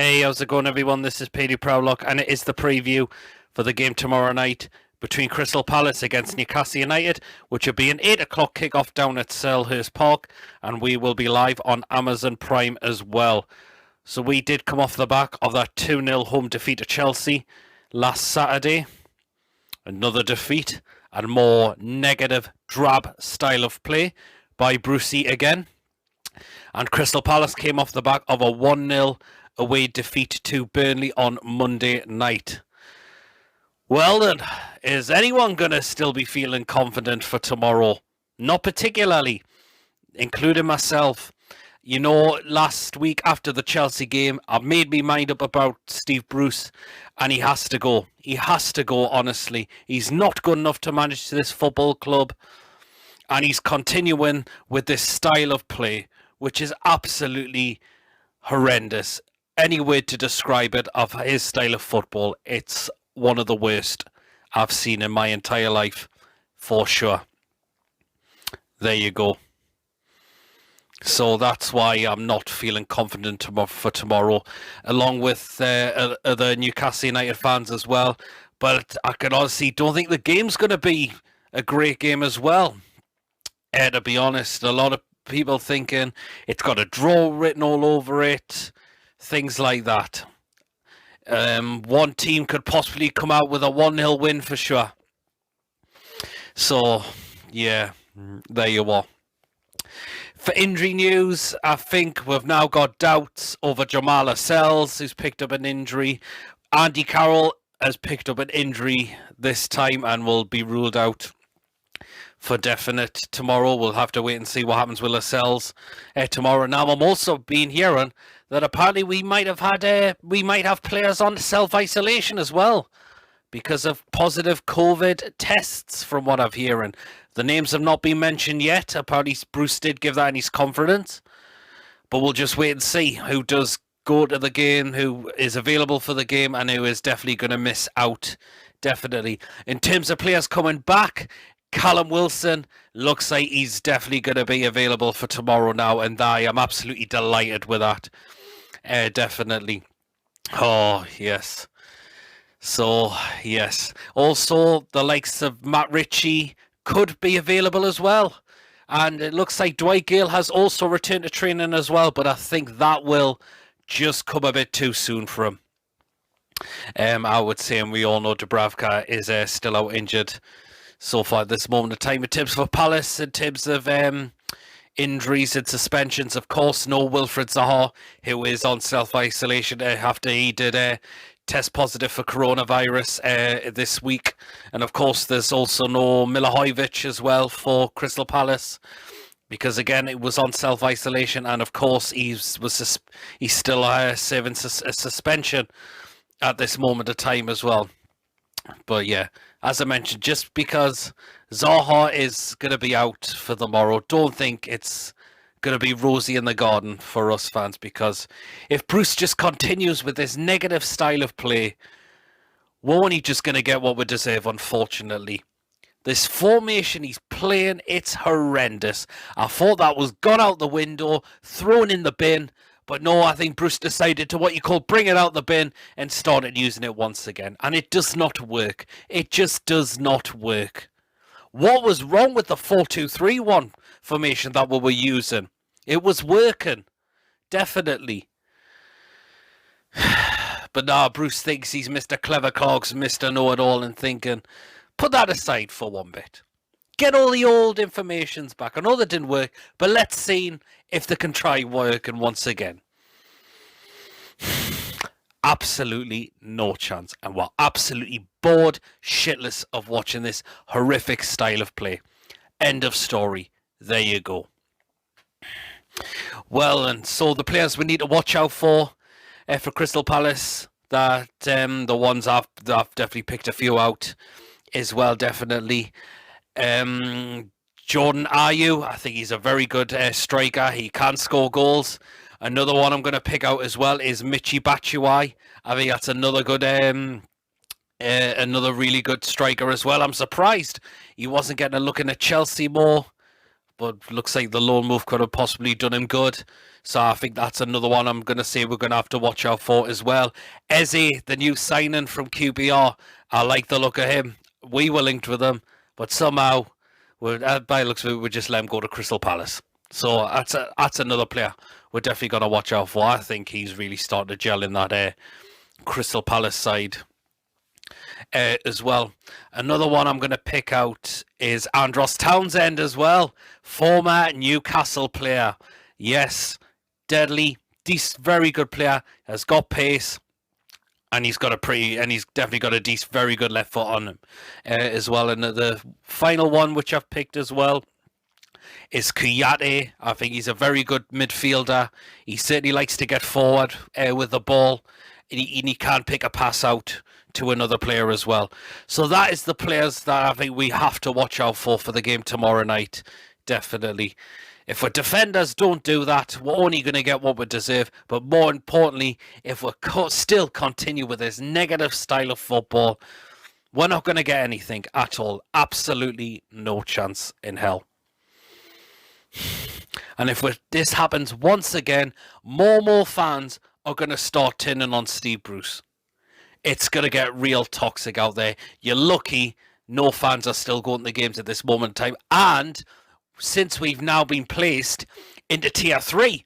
Hey, how's it going, everyone? This is Paddy Proudlock, and it is the preview for the game tomorrow night between Crystal Palace against Newcastle United, which will be an 8 o'clock kick-off down at Selhurst Park, and we will be live on Amazon Prime as well. So we did come off the back of that 2-0 home defeat to Chelsea last Saturday. Another defeat and more negative, drab style of play by Brucey again. And Crystal Palace came off the back of a 1-0 away defeat to Burnley on Monday night. Well then, is anyone going to still be feeling confident for tomorrow? Not particularly, including myself. You know, last week after the Chelsea game, I made my mind up about Steve Bruce, and he has to go. He has to go, honestly. He's not good enough to manage this football club, and he's continuing with this style of play, which is absolutely horrendous. Any way to describe it of his style of football, it's one of the worst I've seen in my entire life, for sure. There you go. So that's why I'm not feeling confident for tomorrow, along with other Newcastle United fans as well. But I can honestly don't think the game's going to be a great game as well. To be honest, a lot of people thinking it's got a draw written all over it. Things like that. One team could possibly come out with a 1-0 win for sure. So, yeah, there you are. For injury news, I think we've now got doubts over Jamal Lascelles, who's picked up an injury. Andy Carroll has picked up an injury this time and will be ruled out for definite tomorrow. We'll have to wait and see what happens with Lascelles tomorrow. Now, I'm also been hearing that apparently we might have players on self-isolation as well because of positive COVID tests, from what I'm hearing. The names have not been mentioned yet. Apparently Bruce did give that in his conference, but we'll just wait and see who does go to the game, who is available for the game, and who is definitely going to miss out. Definitely. In terms of players coming back, Callum Wilson looks like he's definitely going to be available for tomorrow now, and I am absolutely delighted with that. Definitely. Oh, yes. So, yes. Also, the likes of Matt Ritchie could be available as well. And it looks like Dwight Gale has also returned to training as well, but I think that will just come a bit too soon for him. I would say, and we all know Dubravka is still out injured so far at this moment of time. In terms of Palace, in terms of injuries and suspensions, of course, no Wilfred Zaha, who is on self-isolation after he did test positive for coronavirus this week. And of course, there's also no Milivojevic as well for Crystal Palace, because again, it was on self-isolation, and of course, he's still serving a suspension at this moment of time as well. But yeah, as I mentioned, just because Zaha is going to be out for tomorrow, don't think it's going to be rosy in the garden for us fans, because if Bruce just continues with this negative style of play, we're only just going to get what we deserve, unfortunately. This formation he's playing, it's horrendous. I thought that was gone out the window, thrown in the bin, but no, I think Bruce decided to what you call bring it out the bin and started using it once again. And it does not work. It just does not work. What was wrong with the 4-2-3-1 formation that we were using? It was working. Definitely. But now Bruce thinks he's Mr. Clever Cogs, Mr. Know-It-All, and thinking, put that aside for one bit. Get all the old informations back. I know that didn't work, but let's see if they can try working once again. Absolutely no chance. And we're absolutely bored shitless of watching this horrific style of play. End of story. There you go. Well, and so the players we need to watch out for Crystal Palace, that the ones I've definitely picked a few out as well, definitely. Jordan Ayew, I think he's a very good striker. He can score goals. Another one I'm going to pick out as well is Michy Batshuayi. I think that's another good, another really good striker as well. I'm surprised he wasn't getting a look in at Chelsea more, but looks like the loan move could have possibly done him good. So I think that's another one I'm going to say we're going to have to watch out for as well. Eze, the new signing from QPR, I like the look of him. We were linked with him, but somehow, by looks of it, we just let him go to Crystal Palace. So that's another player we're definitely going to watch out for. I think he's really starting to gel in that Crystal Palace side as well. Another one I'm going to pick out is Andros Townsend as well, former Newcastle player. Yes, deadly, decent, very good player. Has got pace, and he's definitely got a decent, very good left foot on him as well. And the final one, which I've picked as well, is Kuyate. I think he's a very good midfielder. He certainly likes to get forward with the ball, and he can pick a pass out to another player as well. So that is the players that I think we have to watch out for the game tomorrow night. Definitely. If our defenders don't do that, we're only going to get what we deserve. But more importantly, if we still continue with this negative style of football, we're not going to get anything at all. Absolutely no chance in hell. And if this happens once again, more fans are going to start turning on Steve Bruce. It's going to get real toxic out there. You're lucky no fans are still going to the games at this moment in time. And since we've now been placed into Tier 3,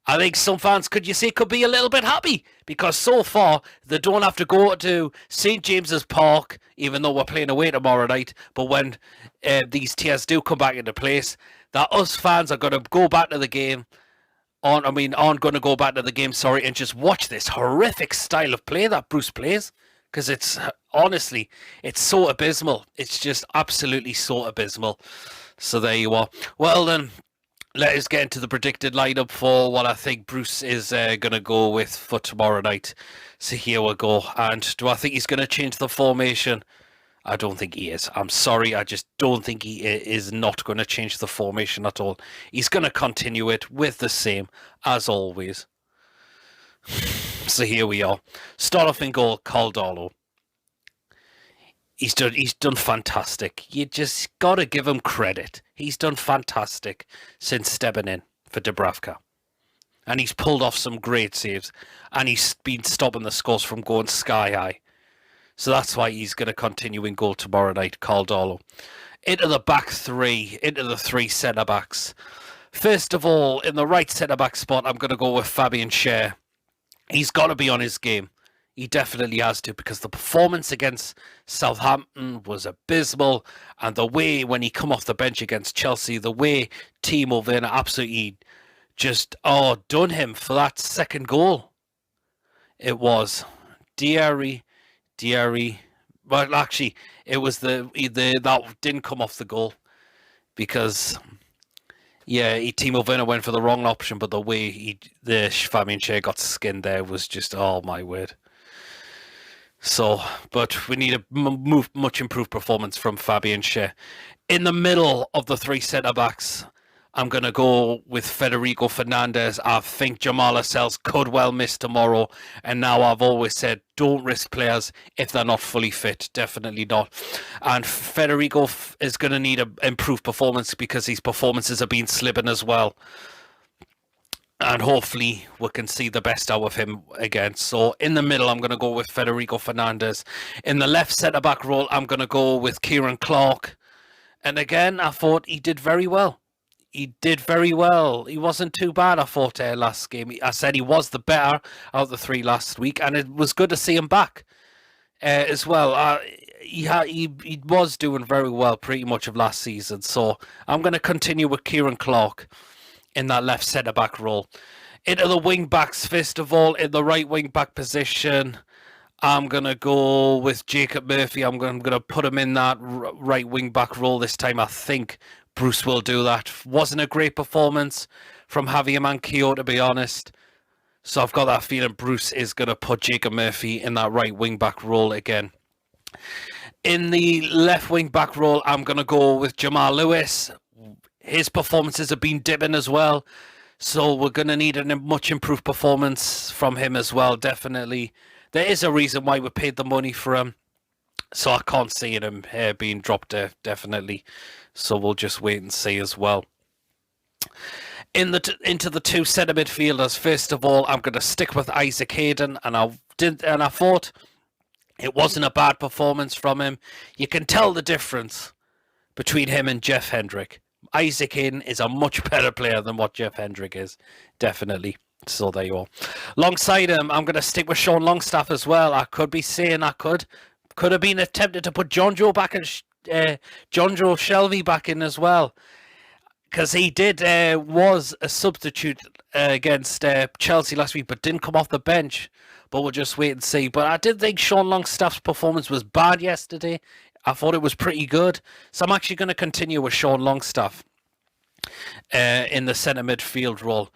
I think some fans could be a little bit happy, because so far they don't have to go to St. James's Park, even though we're playing away tomorrow night. But when these tiers do come back into place, that us fans are going to go back to the game. Aren't going to go back to the game, and just watch this horrific style of play that Bruce plays. Because it's so abysmal. It's just absolutely so abysmal. So there you are. Well then, let us get into the predicted lineup for what I think Bruce is going to go with for tomorrow night. So here we go. And do I think he's going to change the formation? I don't think he is. I'm sorry. I just don't think he is not going to change the formation at all. He's going to continue it with the same as always. So here we are. Start off in goal, Caldolo. He's done fantastic. You just got to give him credit. He's done fantastic since stepping in for Dubravka. And he's pulled off some great saves. And he's been stopping the scores from going sky high. So that's why he's going to continue in goal tomorrow night, Caldolo. Into the back three, into the three centre-backs. First of all, in the right centre-back spot, I'm going to go with Fabian Schär. He's got to be on his game. He definitely has to, because the performance against Southampton was abysmal. And the way when he come off the bench against Chelsea, the way Timo Werner absolutely just done him for that second goal. It was Diary. Well, actually, it was that didn't come off the goal, because Timo Werner went for the wrong option, but the way the Fabian Schär got skinned there was just, oh my word. So, but we need a much improved performance from Fabian Schär. In the middle of the three centre-backs, I'm going to go with Federico Fernandez. I think Jamal Lascelles could well miss tomorrow. And now I've always said, don't risk players if they're not fully fit. Definitely not. And Federico is going to need an improved performance, because his performances have been slipping as well. And hopefully we can see the best out of him again. So in the middle, I'm going to go with Federico Fernandez. In the left centre-back role, I'm going to go with Kieran Clark. And again, I thought he did very well. He did very well. He wasn't too bad, I thought, last game. I said he was the better out of the three last week, and it was good to see him back as well. He was doing very well pretty much of last season. So I'm going to continue with Kieran Clark in that left centre-back role. Into the wing-backs, first of all, in the right wing-back position, I'm going to go with Jacob Murphy. I'm going to put him in that right wing-back role this time. I think Bruce will do that. Wasn't a great performance from Javier Manquillo, to be honest. So I've got that feeling Bruce is going to put Jacob Murphy in that right wing-back role again. In the left wing-back role, I'm going to go with Jamal Lewis. His performances have been dipping as well. So we're going to need a much improved performance from him as well, definitely. There is a reason why we paid the money for him. So I can't see him being dropped definitely. So we'll just wait and see as well. Into the two centre midfielders. First of all, I'm going to stick with Isaac Hayden, and I thought it wasn't a bad performance from him. You can tell the difference between him and Jeff Hendrick. Isaac Hayden is a much better player than what Jeff Hendrick is, definitely. So there you are. Alongside him, I'm going to stick with Sean Longstaff as well. I could be saying could have been attempted to put John Joe Shelvey back in as well, because he was a substitute against Chelsea last week, but didn't come off the bench. But we'll just wait and see. But I did think Sean Longstaff's performance was bad yesterday. I thought it was pretty good. So I'm actually going to continue with Sean Longstaff in the centre midfield role.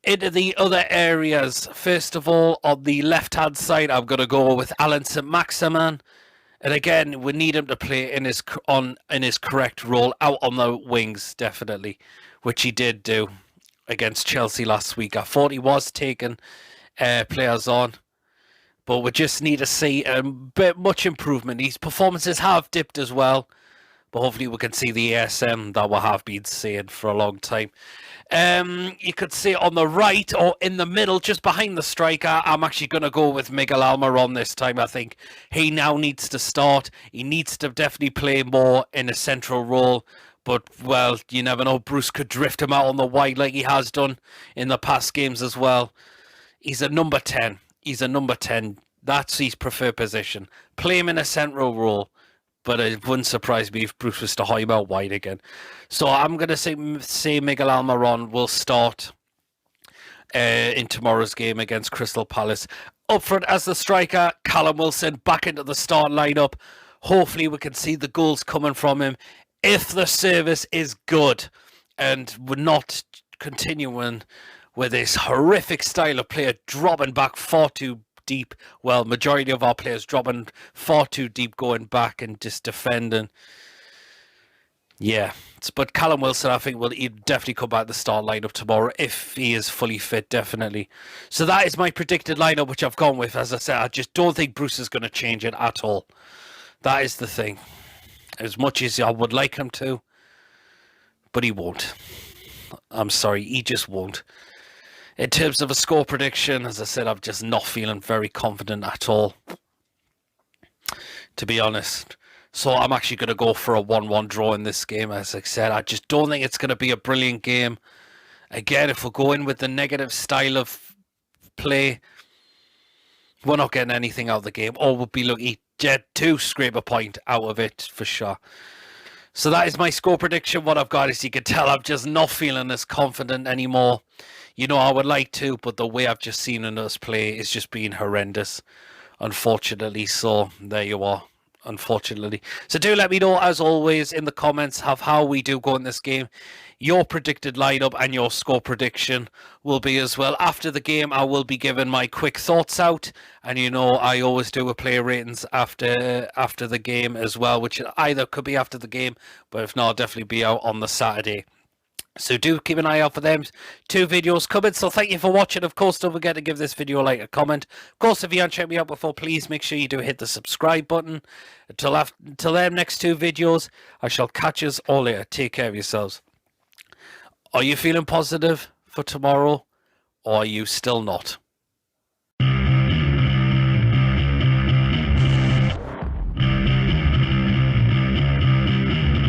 Into the other areas, first of all, on the left-hand side, I'm going to go with Alan St-Maximin. And again, we need him to play in his correct role, out on the wings, definitely, which he did do against Chelsea last week. I thought he was taking players on, but we just need to see a bit much improvement. These performances have dipped as well, but hopefully we can see the ASM that we have been seeing for a long time. You could see on the right or in the middle, just behind the striker, I'm actually going to go with Miguel Almiron this time. I think he now needs to start. He needs to definitely play more in a central role. But, well, you never know. Bruce could drift him out on the wide like he has done in the past games as well. He's a number 10. He's a number 10. That's his preferred position. Play him in a central role. But it wouldn't surprise me if Bruce was to hire him out wide again. So I'm going to say Miguel Almiron will start in tomorrow's game against Crystal Palace. Up front as the striker, Callum Wilson back into the start lineup. Hopefully we can see the goals coming from him. If the service is good and we're not continuing with this horrific style of player dropping back far too deep. Well, majority of our players dropping far too deep, going back and just defending. Yeah, but Callum Wilson, I think, will definitely come back to the start lineup tomorrow if he is fully fit, definitely. So that is my predicted lineup, which I've gone with. As I said, I just don't think Bruce is going to change it at all. That is the thing. As much as I would like him to, but he won't. I'm sorry, he just won't. In terms of a score prediction, as I said, I'm just not feeling very confident at all, to be honest. So I'm actually going to go for a 1-1 draw in this game. As I said, I just don't think it's going to be a brilliant game. Again, if we're going with the negative style of play, we're not getting anything out of the game. Or we'll be lucky to scrape a point out of it for sure. So that is my score prediction. What I've got, as you can tell, I'm just not feeling as confident anymore. You know, I would like to, but the way I've just seen us play is just being horrendous, unfortunately. So there you are, unfortunately. So do let me know, as always, in the comments of how we do go in this game. Your predicted lineup and your score prediction will be as well. After the game, I will be giving my quick thoughts out. And you know, I always do a player ratings after the game as well, which either could be after the game, but if not, I'll definitely be out on the Saturday. So do keep an eye out for them. 2 videos coming. So thank you for watching. Of course, don't forget to give this video a like, a comment. Of course, if you haven't checked me out before, please make sure you do hit the subscribe button. Until them next 2 videos, I shall catch us all later. Take care of yourselves. Are you feeling positive for tomorrow, or are you still not?